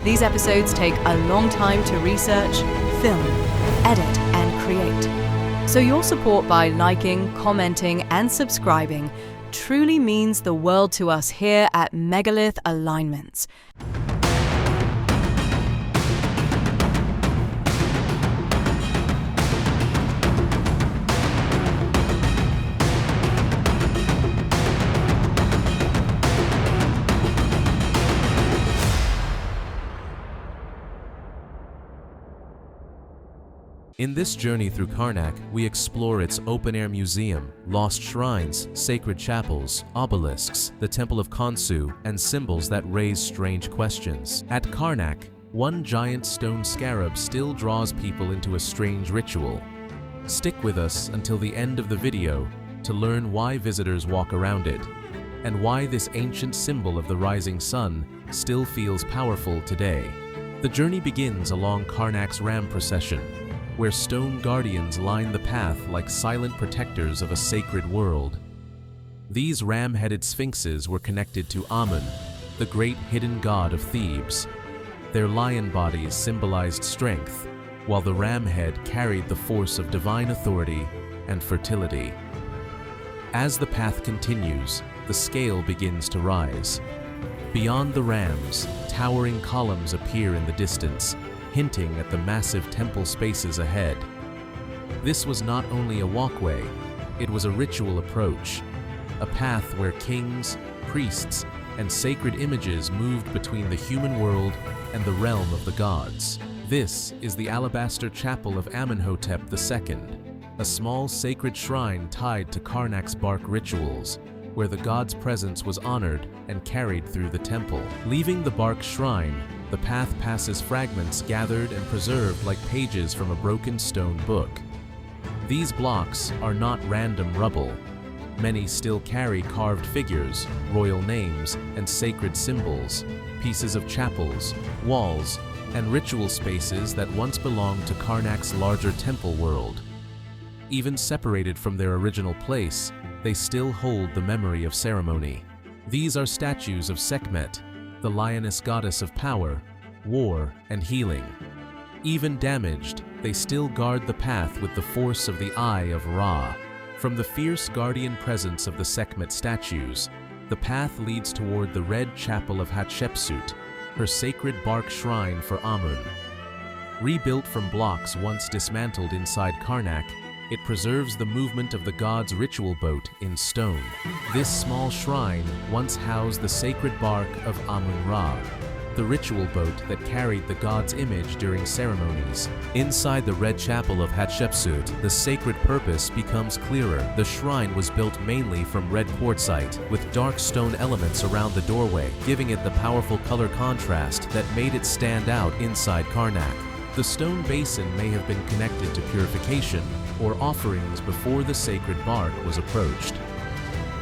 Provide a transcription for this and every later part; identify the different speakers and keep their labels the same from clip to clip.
Speaker 1: These episodes take a long time to research, film, edit, and create. So your support by liking, commenting, and subscribing truly means the world to us here at Megalith Alignments.
Speaker 2: In this journey through Karnak, we explore its open-air museum, lost shrines, sacred chapels, obelisks, the Temple of Khonsu, and symbols that raise strange questions. At Karnak, one giant stone scarab still draws people into a strange ritual. Stick with us until the end of the video to learn why visitors walk around it, and why this ancient symbol of the rising sun still feels powerful today. The journey begins along Karnak's ram procession, where stone guardians line the path like silent protectors of a sacred world. These ram-headed sphinxes were connected to Amun, the great hidden god of Thebes. Their lion bodies symbolized strength, while the ram head carried the force of divine authority and fertility. As the path continues, the scale begins to rise. Beyond the rams, towering columns appear in the distance, hinting at the massive temple spaces ahead. This was not only a walkway, it was a ritual approach, a path where kings, priests, and sacred images moved between the human world and the realm of the gods. This is the Alabaster Chapel of Amenhotep II, a small sacred shrine tied to Karnak's barque rituals, where the god's presence was honored and carried through the temple. Leaving the barque shrine, the path passes fragments gathered and preserved like pages from a broken stone book. These blocks are not random rubble. Many still carry carved figures, royal names, and sacred symbols, pieces of chapels, walls, and ritual spaces that once belonged to Karnak's larger temple world. Even separated from their original place, they still hold the memory of ceremony. These are statues of Sekhmet, the lioness goddess of power, war, and healing. Even damaged, they still guard the path with the force of the Eye of Ra. From the fierce guardian presence of the Sekhmet statues, the path leads toward the Red Chapel of Hatshepsut, her sacred barque shrine for Amun. Rebuilt from blocks once dismantled inside Karnak, it preserves the movement of the god's ritual boat in stone. This small shrine once housed the sacred barque of Amun-Ra, the ritual boat that carried the god's image during ceremonies. Inside the Red Chapel of Hatshepsut, the sacred purpose becomes clearer. The shrine was built mainly from red quartzite, with dark stone elements around the doorway, giving it the powerful color contrast that made it stand out inside Karnak. The stone basin may have been connected to purification or offerings before the sacred barque was approached.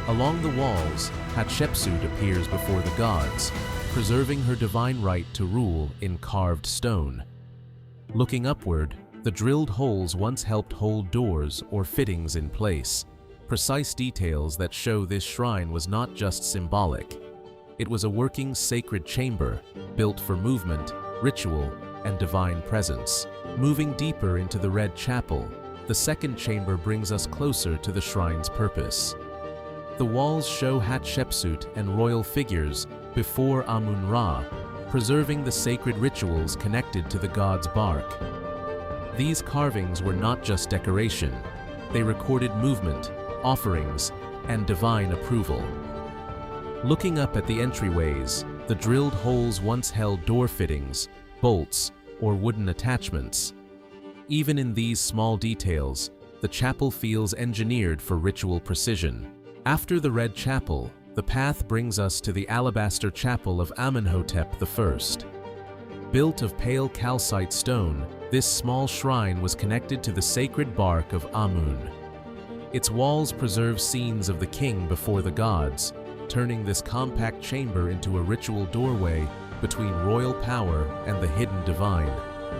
Speaker 2: Along the walls, Hatshepsut appears before the gods, preserving her divine right to rule in carved stone. Looking upward, the drilled holes once helped hold doors or fittings in place, precise details that show this shrine was not just symbolic. It was a working sacred chamber, built for movement, ritual, and divine presence. Moving deeper into the Red Chapel, the second chamber brings us closer to the shrine's purpose. The walls show Hatshepsut and royal figures before Amun-Ra, preserving the sacred rituals connected to the god's barque. These carvings were not just decoration, they recorded movement, offerings, and divine approval. Looking up at the entryways, the drilled holes once held door fittings, bolts, or wooden attachments. Even in these small details, the chapel feels engineered for ritual precision. After the Red Chapel, the path brings us to the Alabaster Chapel of Amenhotep I. Built of pale calcite stone, this small shrine was connected to the sacred barque of Amun. Its walls preserve scenes of the king before the gods, turning this compact chamber into a ritual doorway between royal power and the hidden divine.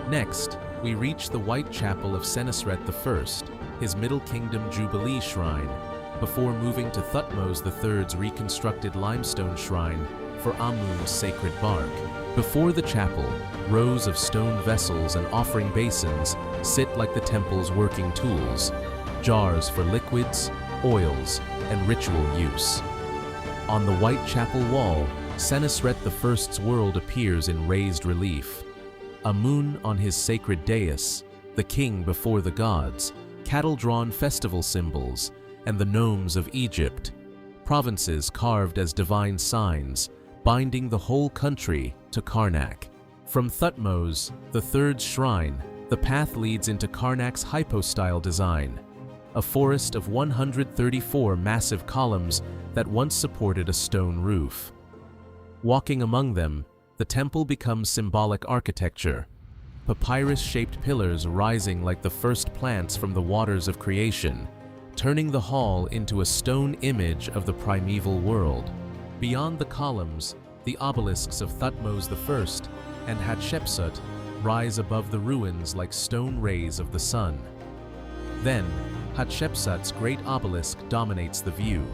Speaker 2: Next, we reach the White Chapel of Senusret I, his Middle Kingdom Jubilee Shrine, before moving to Thutmose III's reconstructed limestone shrine for Amun's sacred barque. Before the chapel, rows of stone vessels and offering basins sit like the temple's working tools, jars for liquids, oils, and ritual use. On the white chapel wall, Senusret I's world appears in raised relief. Amun on his sacred dais, the king before the gods, cattle-drawn festival symbols, and the nomes of Egypt, provinces carved as divine signs, binding the whole country to Karnak. From Thutmose, the third shrine, the path leads into Karnak's hypostyle design, a forest of 134 massive columns that once supported a stone roof. Walking among them, the temple becomes symbolic architecture, papyrus-shaped pillars rising like the first plants from the waters of creation, turning the hall into a stone image of the primeval world. Beyond the columns, the obelisks of Thutmose I and Hatshepsut rise above the ruins like stone rays of the sun. Then, Hatshepsut's great obelisk dominates the view,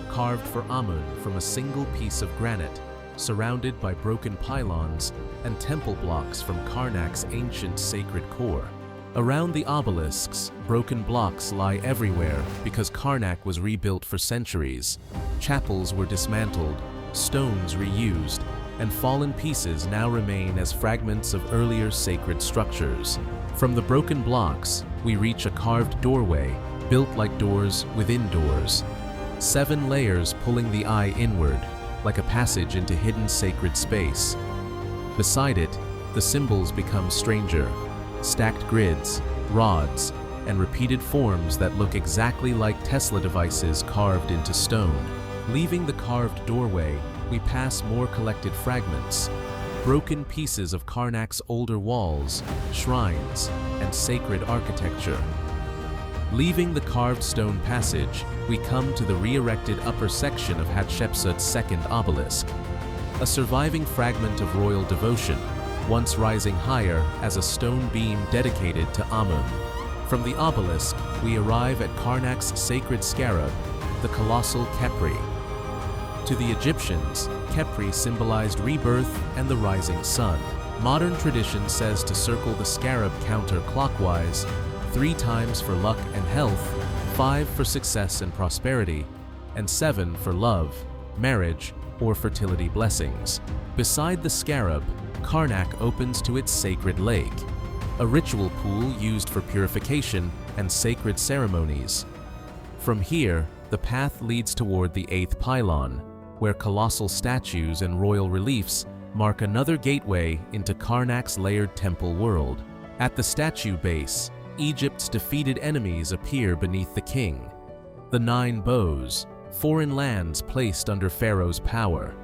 Speaker 2: carved for Amun from a single piece of granite, surrounded by broken pylons and temple blocks from Karnak's ancient sacred core. Around the obelisks, broken blocks lie everywhere because Karnak was rebuilt for centuries. Chapels were dismantled, stones reused, and fallen pieces now remain as fragments of earlier sacred structures. From the broken blocks, we reach a carved doorway, built like doors within doors. 7 layers pulling the eye inward, like a passage into hidden sacred space. Beside it, the symbols become stranger, stacked grids, rods, and repeated forms that look exactly like Tesla devices carved into stone. Leaving the carved doorway, we pass more collected fragments, broken pieces of Karnak's older walls, shrines, and sacred architecture. Leaving the carved stone passage, we come to the re-erected upper section of Hatshepsut's second obelisk, a surviving fragment of royal devotion, once rising higher as a stone beam dedicated to Amun. From the obelisk, we arrive at Karnak's Sacred Scarab, the colossal Khepri. To the Egyptians, Khepri symbolized rebirth and the rising sun. Modern tradition says to circle the scarab counterclockwise, 3 times for luck and health, 5 for success and prosperity, and 7 for love, marriage, or fertility blessings. Beside the scarab, Karnak opens to its sacred lake, a ritual pool used for purification and sacred ceremonies. From here, the path leads toward the 8th pylon, where colossal statues and royal reliefs mark another gateway into Karnak's layered temple world. At the statue base, Egypt's defeated enemies appear beneath the king, the 9 bows, foreign lands placed under Pharaoh's power.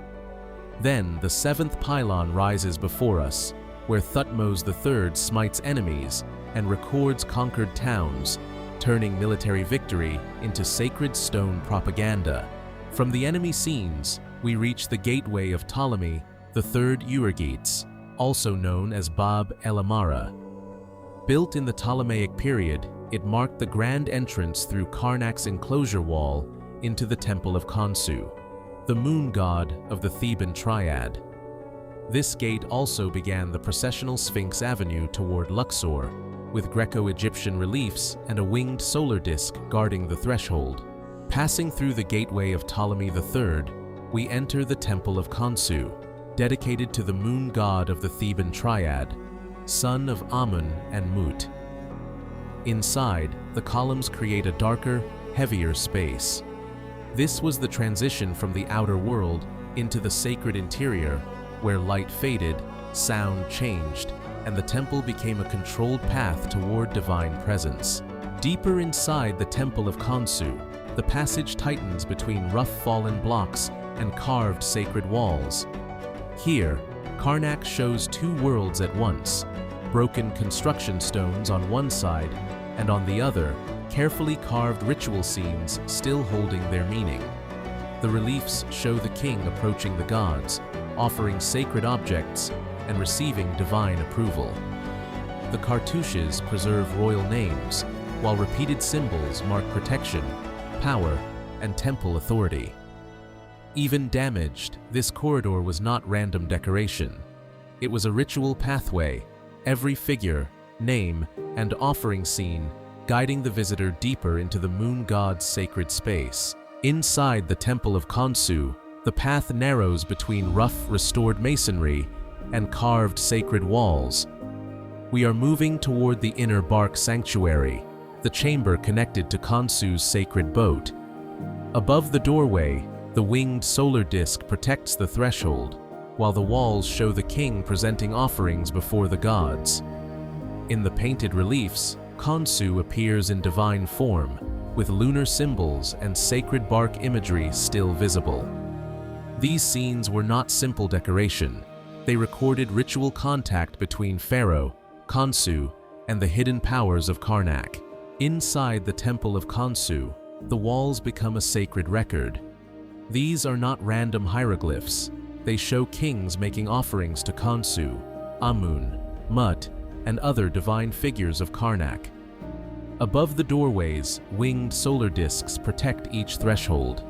Speaker 2: Then the 7th pylon rises before us, where Thutmose III smites enemies and records conquered towns, turning military victory into sacred stone propaganda. From the enemy scenes, we reach the gateway of Ptolemy III Euergetes, also known as Bab el-Amara. Built in the Ptolemaic period, it marked the grand entrance through Karnak's enclosure wall into the Temple of Khonsu, the moon god of the Theban triad. This gate also began the processional Sphinx Avenue toward Luxor, with Greco-Egyptian reliefs and a winged solar disk guarding the threshold. Passing through the gateway of Ptolemy III, we enter the Temple of Khonsu, dedicated to the moon god of the Theban triad, son of Amun and Mut. Inside, the columns create a darker, heavier space. This was the transition from the outer world into the sacred interior, where light faded, sound changed, and the temple became a controlled path toward divine presence. Deeper inside the Temple of Khonsu, the passage tightens between rough fallen blocks and carved sacred walls. Here, Karnak shows 2 worlds at once, broken construction stones on one side, and on the other, carefully carved ritual scenes still holding their meaning. The reliefs show the king approaching the gods, offering sacred objects and receiving divine approval. The cartouches preserve royal names, while repeated symbols mark protection, power, and temple authority. Even damaged, this corridor was not random decoration. It was a ritual pathway, every figure, name, and offering scene guiding the visitor deeper into the moon god's sacred space. Inside the Temple of Khonsu, the path narrows between rough, restored masonry and carved sacred walls. We are moving toward the inner barque sanctuary, the chamber connected to Khonsu's sacred boat. Above the doorway, the winged solar disk protects the threshold, while the walls show the king presenting offerings before the gods. In the painted reliefs, Khonsu appears in divine form, with lunar symbols and sacred barque imagery still visible. These scenes were not simple decoration. They recorded ritual contact between Pharaoh, Khonsu, and the hidden powers of Karnak. Inside the Temple of Khonsu, the walls become a sacred record. These are not random hieroglyphs. They show kings making offerings to Khonsu, Amun, Mut, and other divine figures of Karnak. Above the doorways, winged solar disks protect each threshold.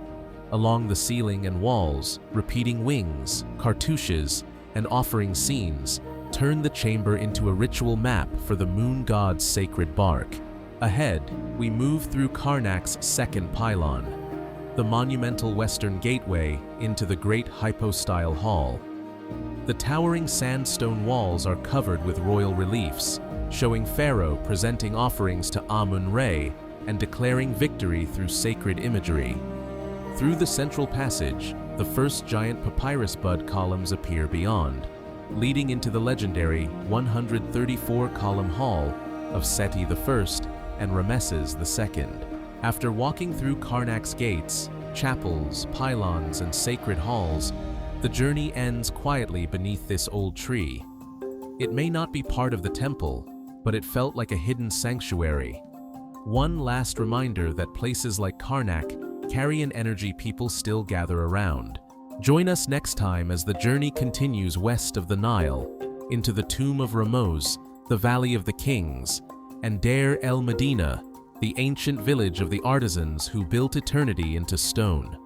Speaker 2: Along the ceiling and walls, repeating wings, cartouches, and offering scenes turn the chamber into a ritual map for the moon god's sacred barque. Ahead, we move through Karnak's Second Pylon, the monumental western gateway into the Great Hypostyle Hall. The towering sandstone walls are covered with royal reliefs, showing Pharaoh presenting offerings to Amun-Re and declaring victory through sacred imagery. Through the central passage, the first giant papyrus bud columns appear beyond, leading into the legendary 134-column hall of Seti I and Rameses II. After walking through Karnak's gates, chapels, pylons, and sacred halls, the journey ends quietly beneath this old tree. It may not be part of the temple, but it felt like a hidden sanctuary. One last reminder that places like Karnak carry an energy people still gather around. Join us next time as the journey continues west of the Nile, into the tomb of Ramose, the Valley of the Kings, and Deir el Medina, the ancient village of the artisans who built eternity into stone.